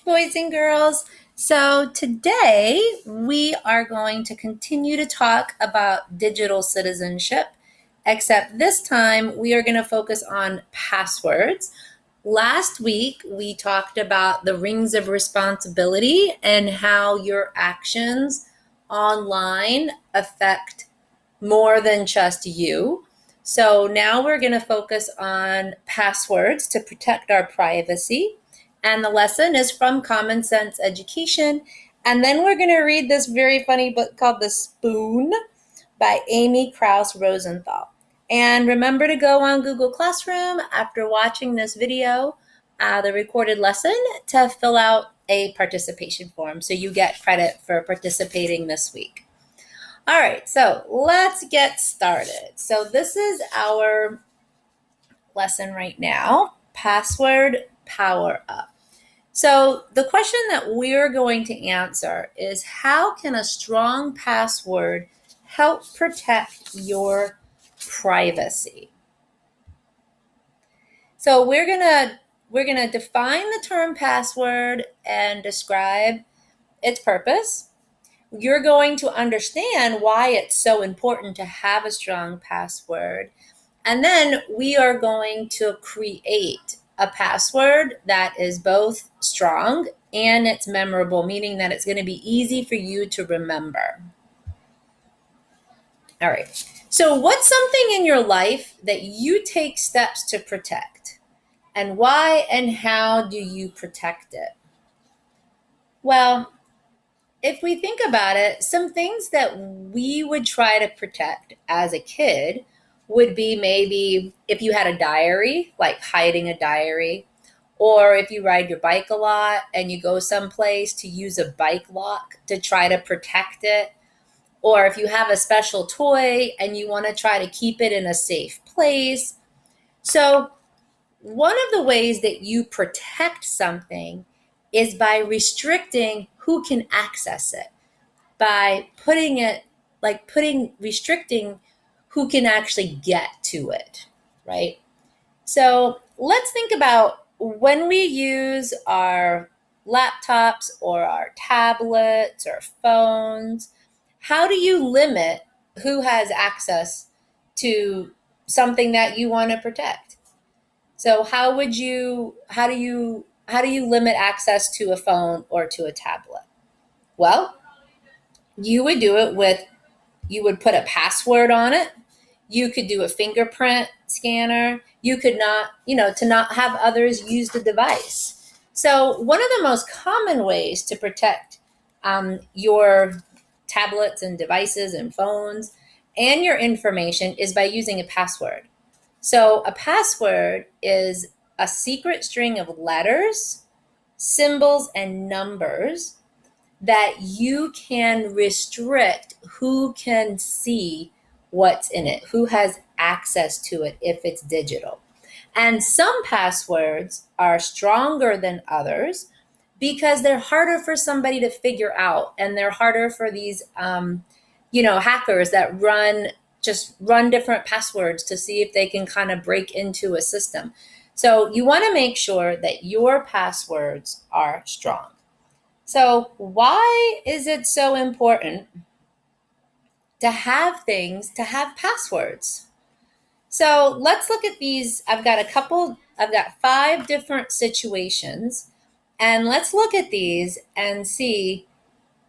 Boys and girls. So today we are going to continue to talk about digital citizenship, except this time we are going to focus on passwords. Last week we talked about the rings of responsibility and how your actions online affect more than just you. So now we're going to focus on passwords to protect our privacy. And the lesson is from Common Sense Education. And then we're going to read this very funny book called The Spoon by Amy Krauss Rosenthal. And remember to go on Google Classroom after watching this video, the recorded lesson, to fill out a participation form so you get credit for participating this week. All right, so let's get started. So this is our lesson right now, password power up. So the question that we're going to answer is, how can a strong password help protect your privacy? So we're gonna define the term password and describe its purpose. You're going to understand why it's so important to have a strong password. And then we are going to create a password that is both strong and it's memorable, meaning that it's going to be easy for you to remember. All right. So, what's something in your life that you take steps to protect? And why and how do you protect it? Well, if we think about it, some things that we would try to protect as a kid would be maybe if you had a diary, like hiding a diary, or if you ride your bike a lot and you go someplace to use a bike lock to try to protect it, or if you have a special toy and you want to try to keep it in a safe place. So, one of the ways that you protect something is by restricting who can access it, by restricting who can actually get to it, right? So let's think about when we use our laptops or our tablets or phones, how do you limit who has access to something that you want to protect? So how do you limit access to a phone or to a tablet? Well, you would do it with you would put a password on it. You could do a fingerprint scanner. You could not, to not have others use the device. So, one of the most common ways to protect your tablets and devices and phones and your information is by using a password. So, a password is a secret string of letters, symbols, and numbers that you can restrict who can see what's in it, who has access to it if it's digital. And some passwords are stronger than others because they're harder for somebody to figure out, and they're harder for these, hackers that run different passwords to see if they can kind of break into a system. So you want to make sure that your passwords are strong. So, why is it so important to have passwords? So, let's look at these. I've got 5 different situations, and let's look at these and see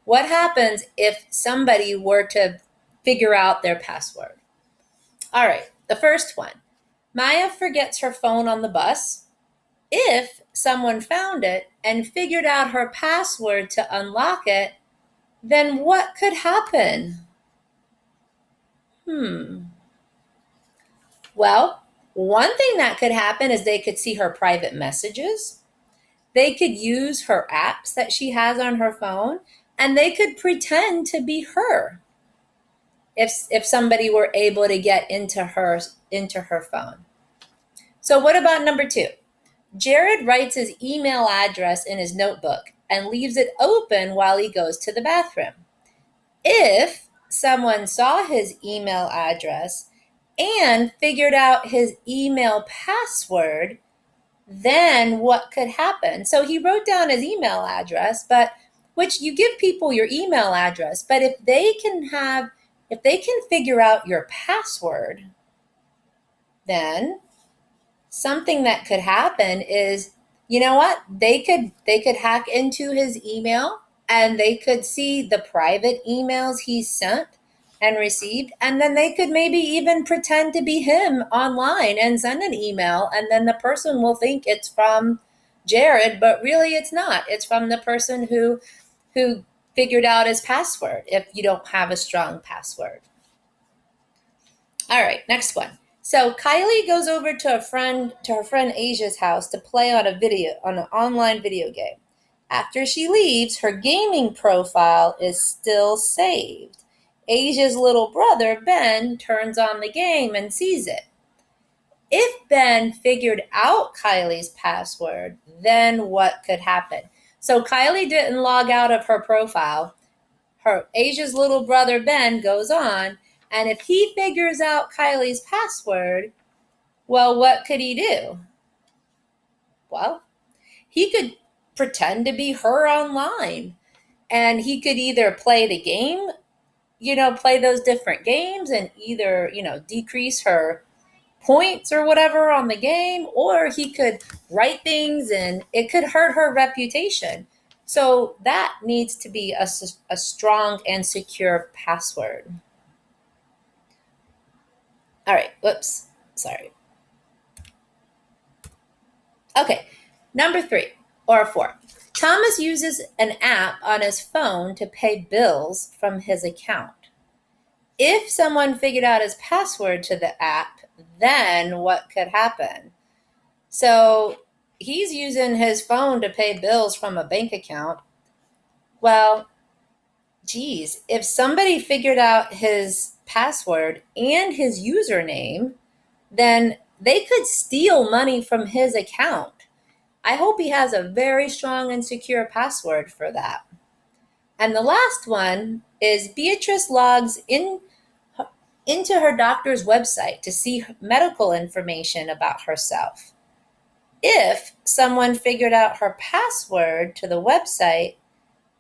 what happens if somebody were to figure out their password. All right, the first one, Maya forgets her phone on the bus. If someone found it and figured out her password to unlock it, then what could happen? Well, one thing that could happen is they could see her private messages. They could use her apps that she has on her phone, and they could pretend to be her if somebody were able to get into her phone. So what about number 2? Jared writes his email address in his notebook and leaves it open while he goes to the bathroom. If someone saw his email address and figured out his email password, then what could happen? So he wrote down his email address, but which you give people your email address, but if they can figure out your password, then something that could happen is, you know what? They could hack into his email and they could see the private emails he sent and received, and then they could maybe even pretend to be him online and send an email, and then the person will think it's from Jared, but really it's not. It's from the person who figured out his password if you don't have a strong password. All right, next one. So Kylie goes over to her friend Asia's house to play on an online video game. After she leaves, her gaming profile is still saved. Asia's little brother, Ben, turns on the game and sees it. If Ben figured out Kylie's password, then what could happen? So Kylie didn't log out of her profile. Asia's little brother, Ben, goes on, and if he figures out Kylie's password, well, what could he do? Well, he could pretend to be her online, and he could either play the game, play those different games and either, decrease her points or whatever on the game, or he could write things and it could hurt her reputation. So that needs to be a strong and secure password. All right, whoops, sorry. Okay, number 3 or 4. Thomas uses an app on his phone to pay bills from his account. If someone figured out his password to the app, then what could happen? So he's using his phone to pay bills from a bank account. Well, geez, if somebody figured out his password and his username, then they could steal money from his account. I hope he has a very strong and secure password for that. And the last one is Beatrice logs into her doctor's website to see medical information about herself. If someone figured out her password to the website,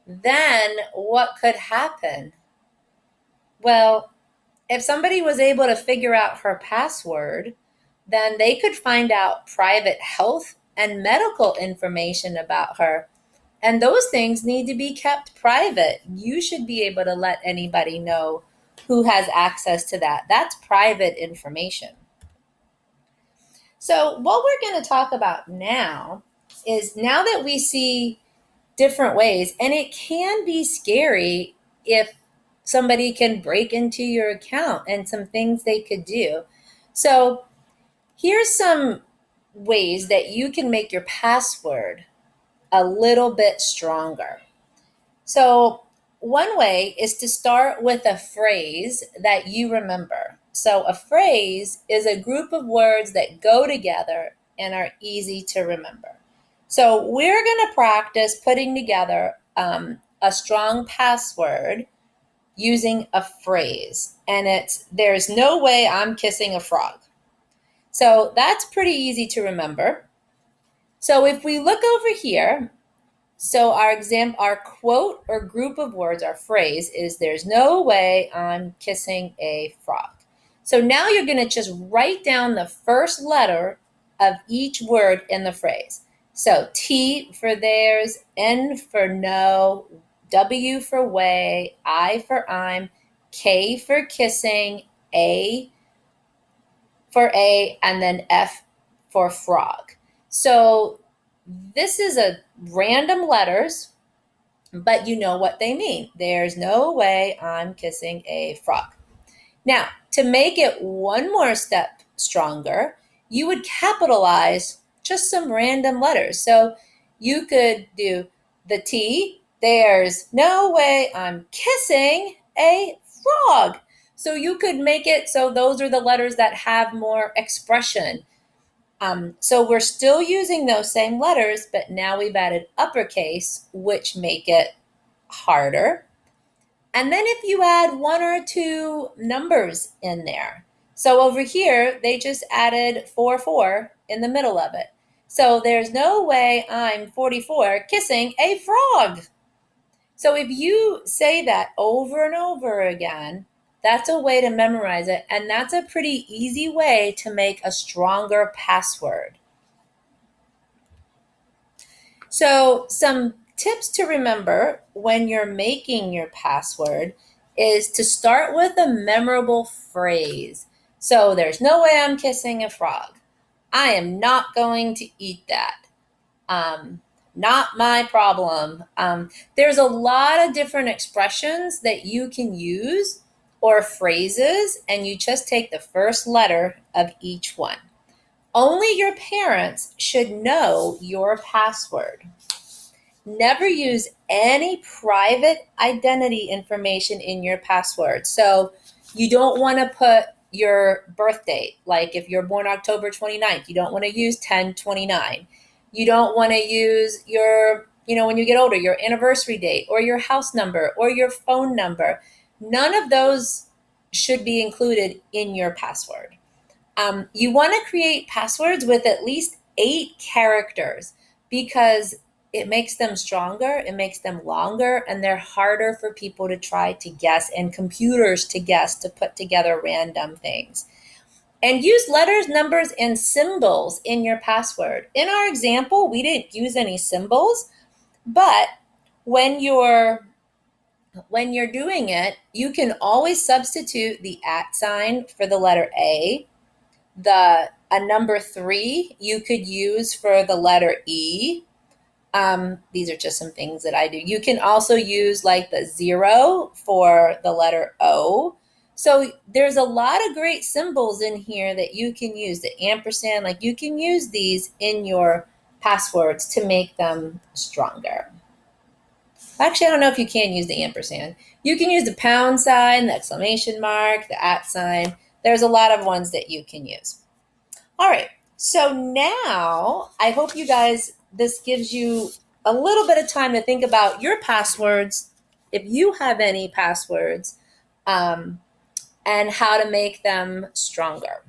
then what could happen? Well, if somebody was able to figure out her password, then they could find out private health and medical information about her. And those things need to be kept private. You should be able to let anybody know who has access to that. That's private information. So what we're going to talk about now is, now that we see different ways, and it can be scary if somebody can break into your account and some things they could do. So here's some ways that you can make your password a little bit stronger. So one way is to start with a phrase that you remember. So a phrase is a group of words that go together and are easy to remember. So we're going to practice putting together a strong password using a phrase. And it's, "There's no way I'm kissing a frog." So that's pretty easy to remember. So if we look over here, so our quote or group of words, our phrase is, "There's no way I'm kissing a frog." So now you're going to just write down the first letter of each word in the phrase. So T for there's, N for no, W for way, I for I'm, K for kissing, A for A, and then F for frog. So this is a random letters, but you know what they mean. There's no way I'm kissing a frog. Now, to make it one more step stronger, you would capitalize just some random letters. So you could do the T, "There's no way I'm kissing a frog." So you could make it so those are the letters that have more expression. So we're still using those same letters, but now we've added uppercase, which make it harder. And then if you add 1 or 2 numbers in there. So over here, they just added 4 in the middle of it. So there's no way I'm 44 kissing a frog. So if you say that over and over again, that's a way to memorize it. And that's a pretty easy way to make a stronger password. So, some tips to remember when you're making your password is to start with a memorable phrase. So, there's no way I'm kissing a frog. I am not going to eat that. Um, Not my problem. There's a lot of different expressions that you can use or phrases, and you just take the first letter of each one. Only your parents should know your password. Never use any private identity information in your password. So you don't want to put your birth date. Like if you're born October 29th, you don't want to use 1029. You don't want to use your, when you get older, your anniversary date or your house number or your phone number. None of those should be included in your password. You want to create passwords with at least 8 characters because it makes them stronger, it makes them longer, and they're harder for people to try to guess and computers to guess to put together random things. And use letters, numbers, and symbols in your password. In our example, we didn't use any symbols, but when you're doing it, you can always substitute the @ sign for the letter A. A number 3 you could use for the letter E. These are just some things that I do. You can also use like the 0 for the letter O. So there's a lot of great symbols in here that you can use. The ampersand, like you can use these in your passwords to make them stronger. Actually, I don't know if you can use the ampersand. You can use the pound sign, the exclamation mark, the @ sign. There's a lot of ones that you can use. All right, so now I hope you guys, this gives you a little bit of time to think about your passwords, if you have any passwords, and how to make them stronger.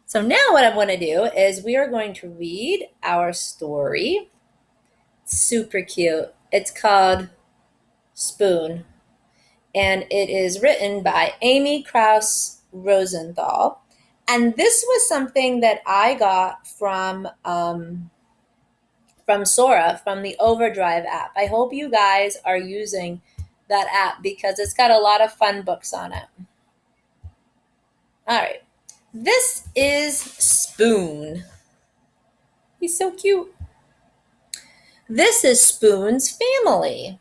So now what I want to do is we are going to read our story. Super cute. It's called Spoon, and it is written by Amy Krouse Rosenthal. And this was something that I got from Sora, from the Overdrive app. I hope you guys are using that app because it's got a lot of fun books on it. All right. This is Spoon. He's so cute. This is Spoon's family.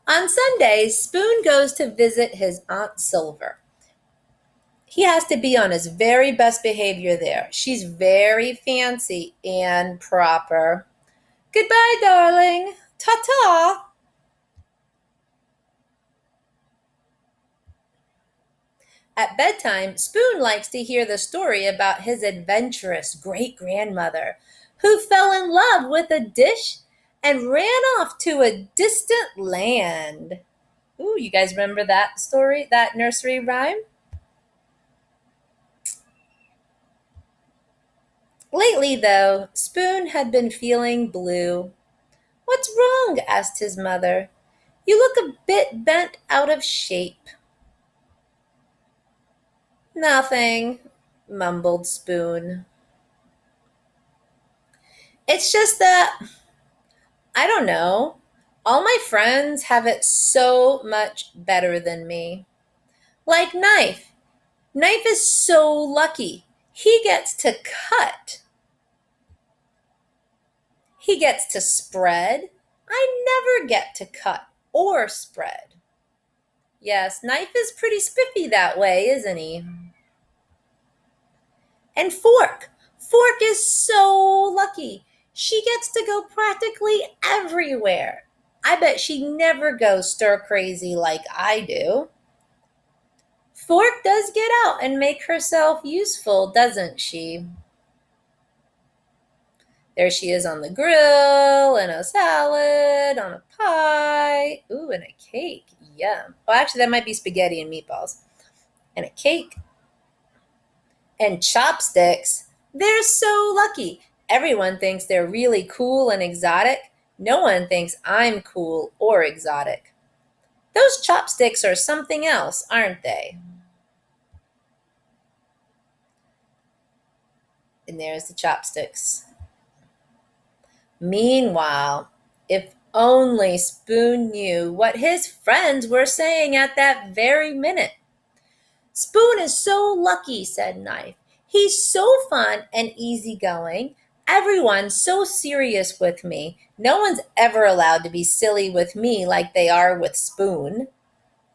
On Sundays, Spoon goes to visit his Aunt Silver. He has to be on his very best behavior there. She's very fancy and proper. Goodbye, darling. Ta-ta. At bedtime, Spoon likes to hear the story about his adventurous great-grandmother who fell in love with a dish and ran off to a distant land. Ooh, you guys remember that story, that nursery rhyme? Lately, though, Spoon had been feeling blue. What's wrong? Asked his mother. You look a bit bent out of shape. Nothing, mumbled Spoon. It's just that, I don't know, all my friends have it so much better than me. Like Knife. Knife is so lucky. He gets to cut. He gets to spread. I never get to cut or spread. Yes, Knife is pretty spiffy that way, isn't he? And Fork. Fork is so lucky. She gets to go practically everywhere. I bet she never goes stir crazy like I do. Fork does get out and make herself useful, doesn't she? There she is on the grill, and a salad, on a pie. Ooh, and a cake. Yum. Oh, actually, that might be spaghetti and meatballs. and a cake and chopsticks. They're so lucky. Everyone thinks they're really cool and exotic. No one thinks I'm cool or exotic. Those chopsticks are something else, aren't they? And there's the chopsticks. Meanwhile, if only Spoon knew what his friends were saying at that very minute. Spoon is so lucky, said Knife. He's so fun and easygoing. Everyone's so serious with me. No one's ever allowed to be silly with me like they are with Spoon.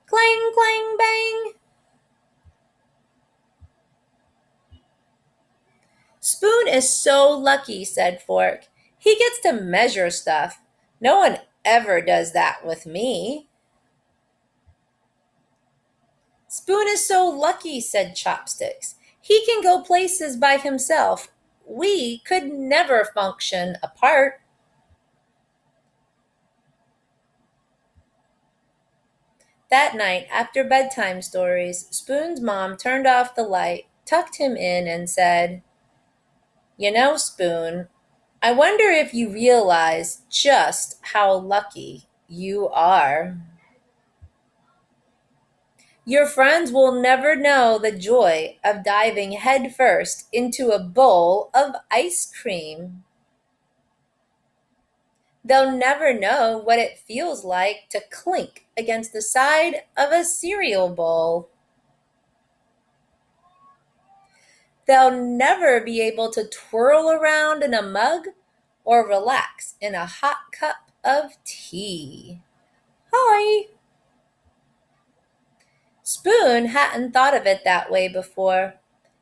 Clang, clang, bang. Spoon is so lucky, said Fork. He gets to measure stuff. No one ever does that with me. Spoon is so lucky, said Chopsticks. He can go places by himself. We could never function apart. That night, after bedtime stories, Spoon's mom turned off the light, tucked him in, and said, You know, Spoon, I wonder if you realize just how lucky you are. Your friends will never know the joy of diving headfirst into a bowl of ice cream. They'll never know what it feels like to clink against the side of a cereal bowl. They'll never be able to twirl around in a mug or relax in a hot cup of tea. Hi! Spoon hadn't thought of it that way before.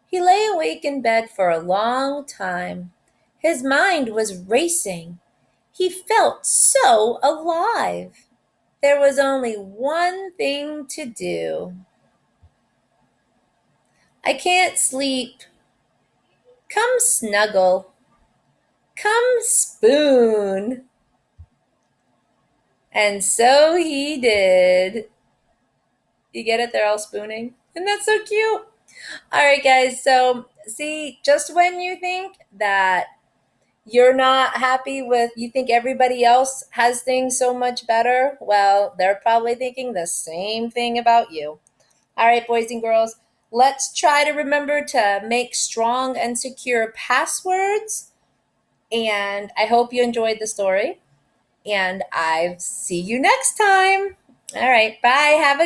He lay awake in bed for a long time. His mind was racing. He felt so alive. There was only one thing to do. I can't sleep. Come snuggle. Come spoon. And so he did. You get it? They're all spooning. And that's so cute. All right, guys. So, see, just when you think that you're not happy with, you think everybody else has things so much better, well, they're probably thinking the same thing about you. All right, boys and girls, let's try to remember to make strong and secure passwords. And I hope you enjoyed the story. And I see you next time. All right, bye. Have a